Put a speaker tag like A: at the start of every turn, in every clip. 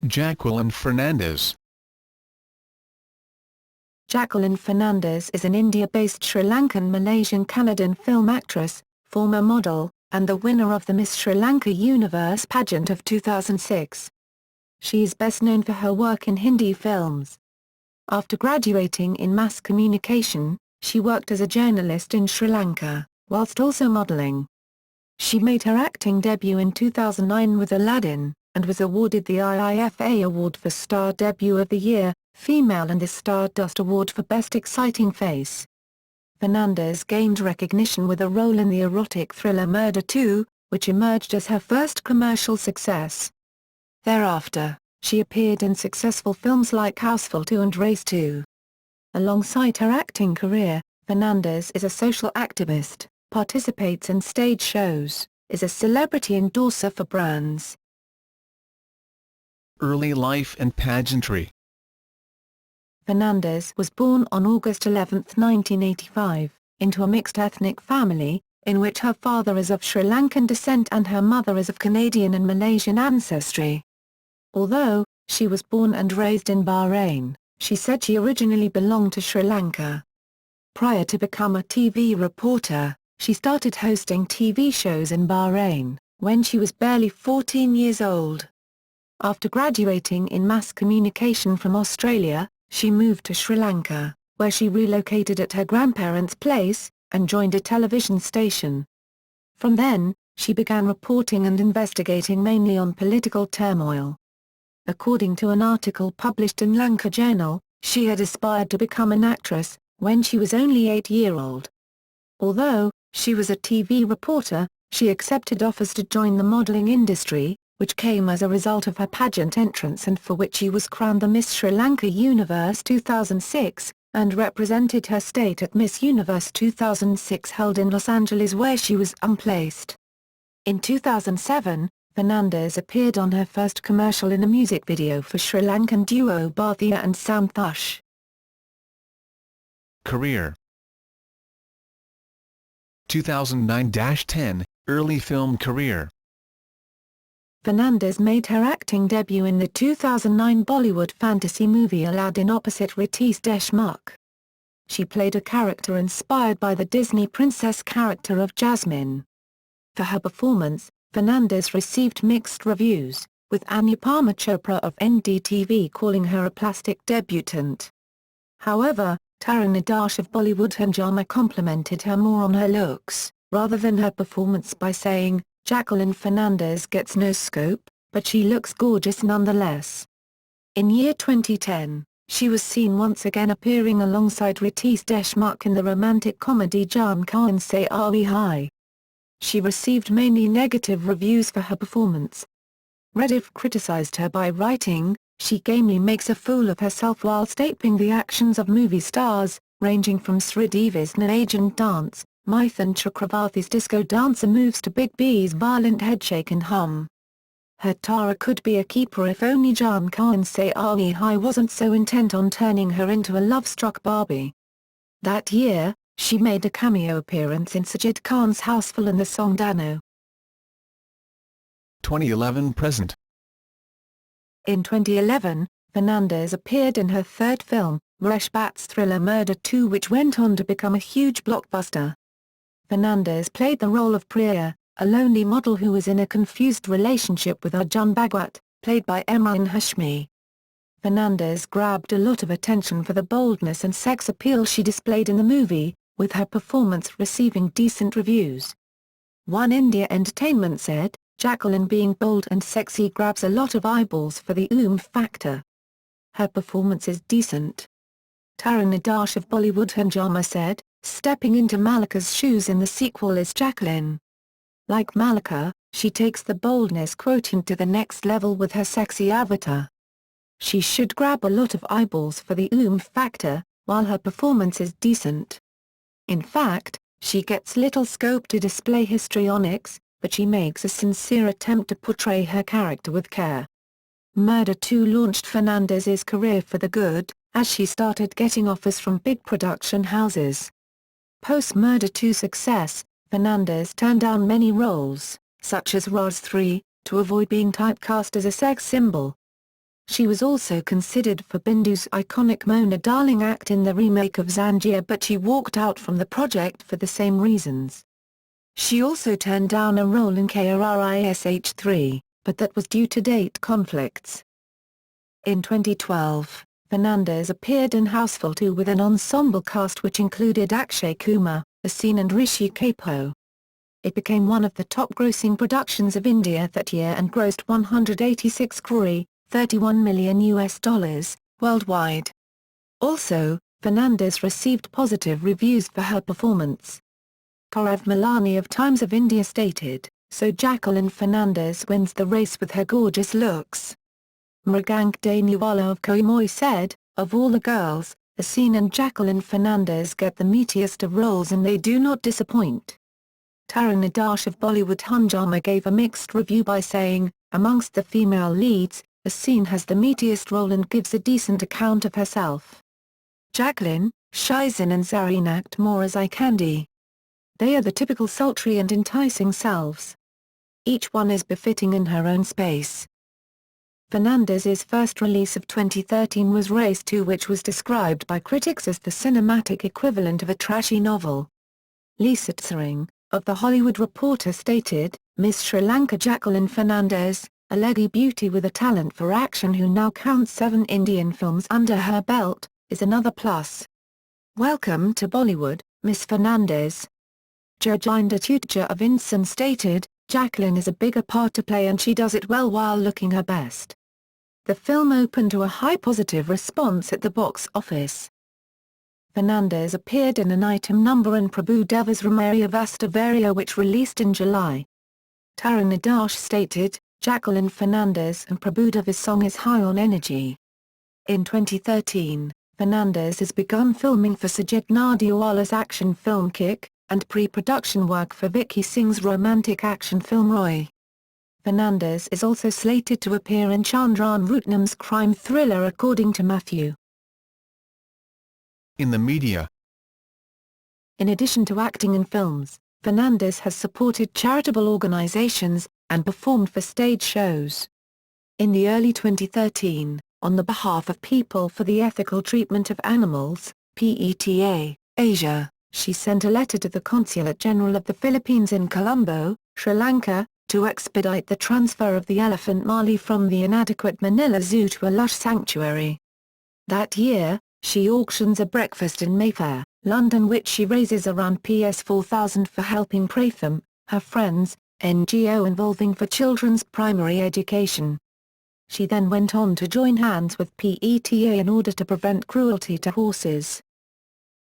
A: Jacqueline Fernandez.
B: Jacqueline Fernandez is an India-based Sri Lankan Malaysian Canadan film actress, former model, and the winner of the Miss Sri Lanka Universe pageant of 2006. She is best known for her work in Hindi films. After graduating in mass communication, she worked as a journalist in Sri Lanka, whilst also modelling. She made her acting debut in 2009 with Aladin, and was awarded the IIFA Award for Star Debut of the Year, Female and the Stardust Award for Best Exciting Face. Fernandez gained recognition with a role in the erotic thriller Murder 2, which emerged as her first commercial success. Thereafter, she appeared in successful films like Housefull 2 and Race 2. Alongside her acting career, Fernandez is a social activist, participates in stage shows, is a celebrity endorser for brands.
A: Early life and pageantry.
B: Fernandez was born on August 11, 1985, into a mixed-ethnic family, in which her father is of Sri Lankan descent and her mother is of Canadian and Malaysian ancestry. Although she was born and raised in Bahrain, she said she originally belonged to Sri Lanka. Prior to become a TV reporter, she started hosting TV shows in Bahrain, when she was barely 14 years old. After graduating in mass communication from Australia, she moved to Sri Lanka, where she relocated at her grandparents' place, and joined a television station. From then, she began reporting and investigating mainly on political turmoil. According to an article published in Lanka Journal, she had aspired to become an actress, when she was only 8-year-old. Although she was a TV reporter, she accepted offers to join the modelling industry, which came as a result of her pageant entrance and for which she was crowned the Miss Sri Lanka Universe 2006, and represented her state at Miss Universe 2006 held in Los Angeles where she was unplaced. In 2007, Fernandez appeared on her first commercial in a music video for Sri Lankan duo Bhartia and Samthush.
A: Career. 2009-10, early film career.
B: Fernandez made her acting debut in the 2009 Bollywood fantasy movie Aladin opposite Ritesh Deshmukh. She played a character inspired by the Disney princess character of Jasmine. For her performance, Fernandez received mixed reviews, with Anupama Chopra of NDTV calling her a plastic debutante. However, Tarun Adarsh of Bollywood Hungama complimented her more on her looks, rather than her performance by saying, "Jacqueline Fernandez gets no scope, but she looks gorgeous nonetheless." In year 2010, she was seen once again appearing alongside Ritesh Deshmukh in the romantic comedy Jaan Khan Se Aavi Hai. She received mainly negative reviews for her performance. Rediff criticized her by writing, "She gamely makes a fool of herself whilst aping the actions of movie stars, ranging from Sridevi's agent dance, Mithun Chakravarthi's disco dancer moves to Big B's violent headshake and hum. Her Tara could be a keeper if only Jaan Khan Se Aavi Hai wasn't so intent on turning her into a love-struck Barbie." That year, she made a cameo appearance in Sajid Khan's Housefull and the song Dano.
A: 2011-present.
B: In 2011, Fernandez appeared in her third film, Mahesh Bhatt's thriller Murder 2, which went on to become a huge blockbuster. Fernandez played the role of Priya, a lonely model who is in a confused relationship with Arjun Bhagwat, played by Emraan Hashmi. Fernandez grabbed a lot of attention for the boldness and sex appeal she displayed in the movie, with her performance receiving decent reviews. One India Entertainment said, "Jacqueline being bold and sexy grabs a lot of eyeballs for the oomph factor. Her performance is decent." Tarun Adarsh of Bollywood Hungama said, "Stepping into Malika's shoes in the sequel is Jacqueline. Like Malika, she takes the boldness quotient to the next level with her sexy avatar. She should grab a lot of eyeballs for the oomph factor, while her performance is decent. In fact, she gets little scope to display histrionics, but she makes a sincere attempt to portray her character with care." Murder 2 launched Fernandez's career for the good, as she started getting offers from big production houses. Post-Murder 2 success, Fernandez turned down many roles, such as Raz 3, to avoid being typecast as a sex symbol. She was also considered for Bindu's iconic Mona Darling act in the remake of Zanjir, but she walked out from the project for the same reasons. She also turned down a role in KRRISH 3, but that was due to date conflicts. In 2012, Fernandez appeared in Housefull 2 with an ensemble cast which included Akshay Kumar, Asin and Rishi Kapoor. It became one of the top-grossing productions of India that year and grossed 186 crore, $31 million, worldwide. Also, Fernandez received positive reviews for her performance. Gaurav Malani of Times of India stated, "So Jacqueline Fernandez wins the race with her gorgeous looks." Mrigank Daniwala of Koimoi said, "Of all the girls, Asin and Jacqueline Fernandez get the meatiest of roles and they do not disappoint." Tarun Adarsh of Bollywood Hungama gave a mixed review by saying, "Amongst the female leads, Asin has the meatiest role and gives a decent account of herself. Jacqueline, Shizan and Zareen act more as eye candy. They are the typical sultry and enticing selves. Each one is befitting in her own space." Fernandez's first release of 2013 was Race 2, which was described by critics as the cinematic equivalent of a trashy novel. Lisa Tsering, of The Hollywood Reporter stated, "Miss Sri Lanka Jacqueline Fernandez, a leggy beauty with a talent for action who now counts 7 Indian films under her belt, is another plus. Welcome to Bollywood, Miss Fernandez." Jajinder Tutja of Insan stated, "Jacqueline is a bigger part to play and she does it well while looking her best." The film opened to a high positive response at the box office. Fernandez appeared in an item number in Prabhu Deva's Ramaria Vastavariya, which released in July. Tarun Adarsh stated, "Jacqueline Fernandez and Prabhu Deva's song is high on energy." In 2013, Fernandez has begun filming for Sajid Nadiawala's action film Kick, and pre-production work for Vicky Singh's romantic action film Roy. Fernandez is also slated to appear in Chandran Rutnam's crime thriller According to Matthew.
A: In the media.
B: In addition to acting in films, Fernandez has supported charitable organizations, and performed for stage shows. In the early 2013, on the behalf of People for the Ethical Treatment of Animals, PETA, Asia, she sent a letter to the Consulate General of the Philippines in Colombo, Sri Lanka, to expedite the transfer of the elephant Mali from the inadequate Manila Zoo to a lush sanctuary. That year, she auctions a breakfast in Mayfair, London, which she raises around £4,000 for helping Pratham, her friends, NGO involving for children's primary education. She then went on to join hands with PETA in order to prevent cruelty to horses.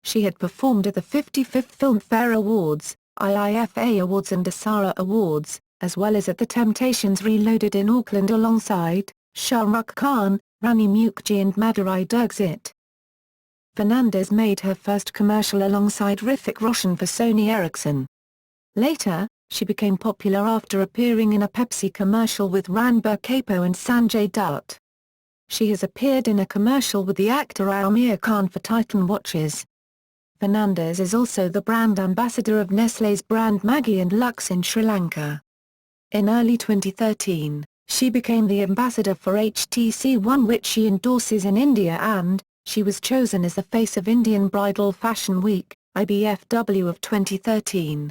B: She had performed at the 55th Filmfare Awards, IIFA Awards and Dasara Awards, as well as at the Temptations Reloaded in Auckland alongside Shah Rukh Khan, Rani Mukherjee and Madurai Durgzit. Fernandez made her first commercial alongside Hrithik Roshan for Sony Ericsson. Later, she became popular after appearing in a Pepsi commercial with Ranbir Kapoor and Sanjay Dutt. She has appeared in a commercial with the actor Aamir Khan for Titan watches. Fernandez is also the brand ambassador of Nestlé's brand Maggi and Lux in Sri Lanka. In early 2013, she became the ambassador for HTC One, which she endorses in India, and she was chosen as the face of Indian Bridal Fashion Week, IBFW of 2013.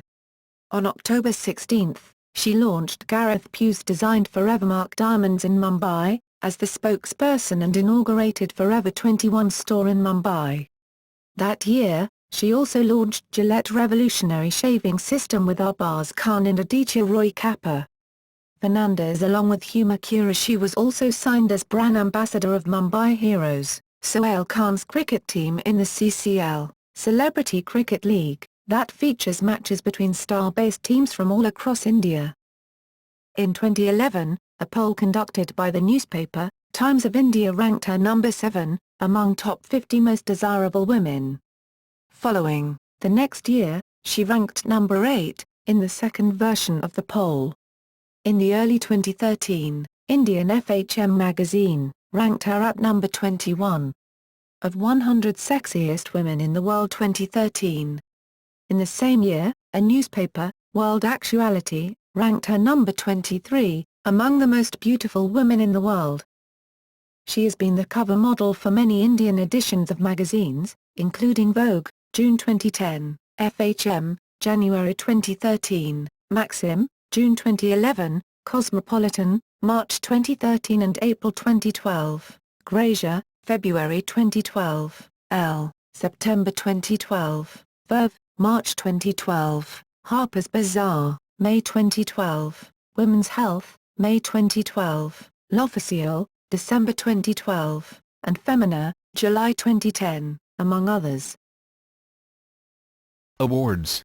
B: On October 16, she launched Gareth Pugh's designed Forevermark diamonds in Mumbai, as the spokesperson and inaugurated Forever 21 store in Mumbai. That year, she also launched Gillette Revolutionary Shaving System with Arbaz Khan and Aditya Roy Kapur. Fernandez, along with Huma Qureshi, was also signed as brand ambassador of Mumbai Heroes, Sohail Khan's cricket team in the CCL, Celebrity Cricket League, that features matches between star-based teams from all across India. In 2011, a poll conducted by the newspaper, Times of India ranked her number 7, among top 50 most desirable women. Following, the next year, she ranked number 8, in the second version of the poll. In the early 2013, Indian FHM magazine ranked her at number 21 of 100 sexiest women in the world 2013. In the same year, a newspaper, World Actuality, ranked her number 23, among the most beautiful women in the world. She has been the cover model for many Indian editions of magazines, including Vogue, June 2010, FHM, January 2013, Maxim, June 2011, Cosmopolitan, March 2013 and April 2012, Grazer, February 2012, Elle, September 2012, Verve, March 2012, Harper's Bazaar, May 2012, Women's Health, May 2012, L'Officiel, December 2012, and Femina, July 2010, among others.
A: Awards.